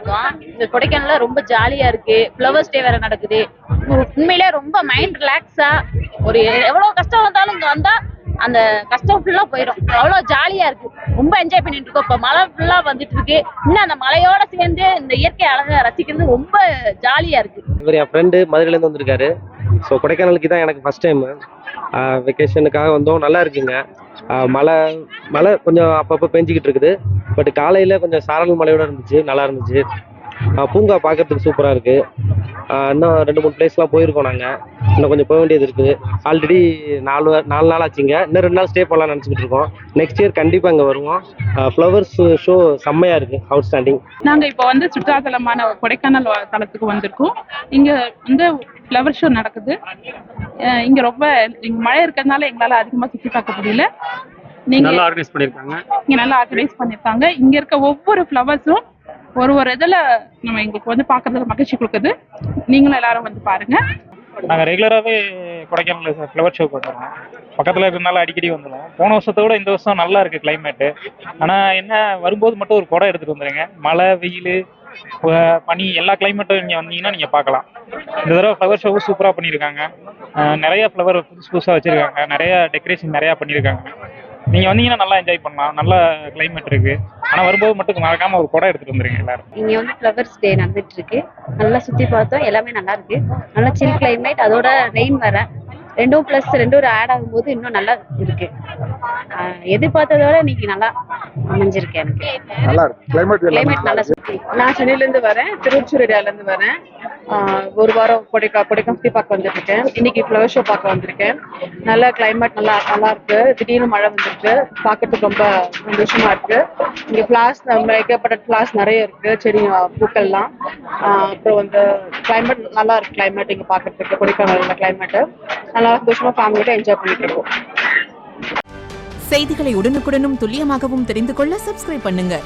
வந்தோம். இந்த கொடைக்கானல்ல ரொம்ப ஜாலியா இருக்கு. ஃப்ளவர்ஸ் டே வேற நடக்குது. உண்மையிலே ரொம்ப மைண்ட் ரிலாக்ஸா ஒரு எவ்வளவு கஷ்டம் வந்தாலும் இங்க வந்தா அந்த கஷ்டம் ஃபுல்லா போயிடும். அவ்வளவு ஜாலியா இருக்கு. ரொம்ப என்ஜாய் பண்ணிட்டு இருக்கோம். இப்ப மழை ஃபுல்லா வந்துட்டு இருக்கு. இன்னும் அந்த மழையோட சேர்ந்து இந்த இயற்கை அழகை ரசிக்கிறது ரொம்ப ஜாலியா இருக்கு. இவர் என் ஃப்ரெண்டு மதுரையிலேருந்து வந்திருக்காரு. ஸோ கொடைக்கானலுக்கு தான் எனக்கு ஃபர்ஸ்ட் டைமு. வெக்கேஷனுக்காக வந்தோம். நல்லா இருக்குங்க. மழை மழை கொஞ்சம் அப்பப்போ பெஞ்சிக்கிட்டு இருக்குது. பட் காலையில் கொஞ்சம் சாரல் மழையோட இருந்துச்சு, நல்லா இருந்துச்சு. பூங்கா பார்க்கறதுக்கு சூப்பராக இருக்குது. இன்னும் 2-3 பிளேஸ்லாம் போயிருக்கோம் நாங்கள். இன்னும் கொஞ்சம் போக வேண்டியது இருக்குது. ஆல்ரெடி 4 நாள் ஆச்சுங்க. இன்னும் 2 நாள் ஸ்டே பண்ணலாம்னு நினச்சிக்கிட்டு இருக்கோம். நெக்ஸ்ட் இயர் கண்டிப்பாக இங்கே வருவோம். ஃப்ளவர்ஸ் ஷோ செம்மையாக இருக்குது, அவுட்ஸ்டாண்டிங். நாங்கள் இப்போ வந்து சுற்றுலாத்தலமான கொடைக்கானல் தலத்துக்கு வந்திருக்கோம். இங்கே வந்து ஃப்ளவர் ஷோ நடக்குது. இங்கே ரொம்ப மழை இருக்கிறதுனால எங்களால் அதிகமாக சுற்றி பார்க்க முடியல. நீங்கள் நல்லா ஆர்கனைஸ் பண்ணியிருக்காங்க. இங்கே நல்லா ஆர்கனைஸ் பண்ணியிருக்காங்க. இங்கே இருக்க ஒவ்வொரு ஃப்ளவர்ஸும் ஒரு இதில் நம்ம எங்களுக்கு வந்து பார்க்கறதுக்கு மகிழ்ச்சி கொடுக்குது. நீங்களும் எல்லாரும் வந்து பாருங்க. நாங்கள் ரெகுலராகவே கொடைக்கானல் ஃப்ளவர் ஷோ பண்ணுறோம். பக்கத்தில் இருக்கிறதுனால அடிக்கடி வந்துடுவோம். போன வருஷத்தை விட இந்த வருஷம் நல்லா இருக்குது கிளைமேட்டு. ஆனால் என்ன வரும்போது மட்டும் ஒரு குடம் எடுத்துகிட்டு வந்துடுங்க. மழை, வெயில், பனி எல்லா கிளைமேட்டும் இங்கே வந்தீங்கன்னா நீங்கள் பார்க்கலாம். இந்த தடவை ஃப்ளவர் ஷோவும் சூப்பராக பண்ணியிருக்காங்க. நிறைய ஃப்ளவர் புதுசாக வச்சுருக்காங்க. நிறைய டெக்கரேஷன் நிறையா பண்ணியிருக்காங்க. நீங்கள் வந்தீங்கன்னா நல்லா என்ஜாய் பண்ணலாம். நல்ல கிளைமேட் இருக்குது. ஆனால் வரும்போது மட்டும் மறக்காமல் ஒரு குடம் எடுத்துகிட்டு வந்துடுங்க எல்லாரும். இங்க வந்து ஃப்ளவர்ஸ் டே நடந்துட்டு இருக்கு. நல்லா சுத்தி பார்த்தோம். எல்லாமே நல்லா இருக்கு. நல்லா சில் கிளைமேட். அதோட ரெயின் வர 2+2 ஆட் ஆகும்போது இன்னும் நல்லா இருக்கு. எதிர்பார்த்ததோட இன்னைக்கு நல்லா அமைஞ்சிருக்கு. எனக்கு நல்லா இருக்கு. கிளைமேட் நல்லா சுத்தி. நான் சென்னையில இருந்து வரேன். திருவொற்றியூர் ஏரியால இருந்து வரேன். ஒரு வாரம் கொடைக்கானல் சுத்தி பார்க்க வந்திருக்கேன். இன்னைக்கு ஃப்ளவர் ஷோ பார்க்க வந்திருக்கேன். நல்ல கிளைமேட் நல்லா இருக்கு. திடீர்னு மழை வந்துருக்கு. பார்க்கறதுக்கு ரொம்ப சந்தோஷமா இருக்கு. இங்க ஃபிளார்ஸ் ஏகப்பட்ட ஃபிளார்ஸ் நிறைய இருக்கு. செடி பூக்கள்லாம். அப்புறம் வந்து கிளைமேட் நல்லா இருக்கு. கிளைமேட் இங்க பார்க்கறதுக்கு கொடைக்கானல் கிளைமேட் நல்லா சந்தோஷமா ஃபேமிலியோட என்ஜாய் பண்ணிட்டு இருக்கோம். செய்திகளை உடனுக்குடனும் துல்லியமாகவும் தெரிந்து கொள்ள சப்ஸ்கிரைப் பண்ணுங்க.